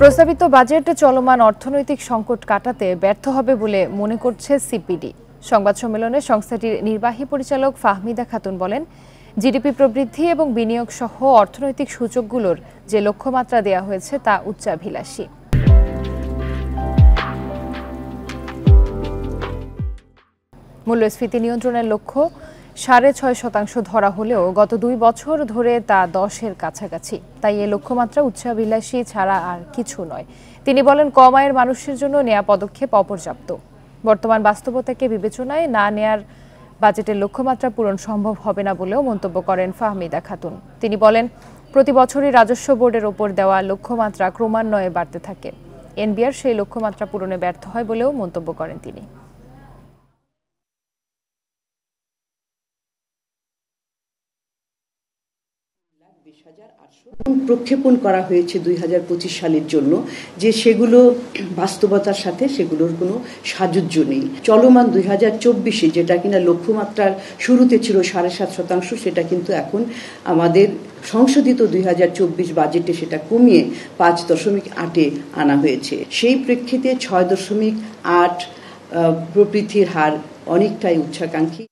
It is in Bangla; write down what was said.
প্রস্তাবিত বাজেট চলমান অর্থনৈতিক সংকট কাটাতে ব্যর্থ হবে বলে মনে করছে সিপিডি। সংবাদ সম্মেলনে সংস্থাটির নির্বাহী পরিচালক ফাহমিদা খাতুন বলেন, জিডিপি প্রবৃদ্ধি এবং বিনিয়োগ সহ অর্থনৈতিক সূচকগুলোর যে লক্ষ্যমাত্রা দেওয়া হয়েছে তা উচ্চাভিলাষী। মূল্যস্ফীতি নিয়ন্ত্রণের লক্ষ্য 6.5% ধরা হলেও গত 2 বছর ধরে তা 10-এর কাছাকাছি। তাই এ লক্ষ্যমাত্রা উচ্চাভিলাষী ছাড়া আর কিছু নয়। তিনি বলেন, কম আয়ের মানুষের জন্য নেওয়া পদক্ষেপ অপর্যাপ্ত। বর্তমান বাস্তবতাকে বিবেচনায় না নেয়ার বাজেটের লক্ষ্যমাত্রা পূরণ সম্ভব হবে না বলেও মন্তব্য করেন ফাহমিদা খাতুন। তিনি বলেন, প্রতি বছরই রাজস্ব বোর্ডের ওপর দেওয়া লক্ষ্যমাত্রা ক্রমান্বয়ে বাড়তে থাকে। এনবিআর সেই লক্ষ্যমাত্রা পূরণে ব্যর্থ হয় বলেও মন্তব্য করেন তিনি। প্রক্ষেপণ করা হয়েছে 2025 সালের জন্য, যে সেগুলো বাস্তবতার সাথে সেগুলোর কোনো সাযুজ্য নেই। চলমান 2024-এ যেটা কিনা লক্ষ্যমাত্রার শুরুতে ছিল 7.5%, সেটা কিন্তু এখন আমাদের সংশোধিত 2024 বাজেটে সেটা কমিয়ে 5.8-এ আনা হয়েছে। সেই প্রেক্ষিতে 6.8 প্রবৃদ্ধির হার অনেকটাই উচ্চাকাঙ্ক্ষী।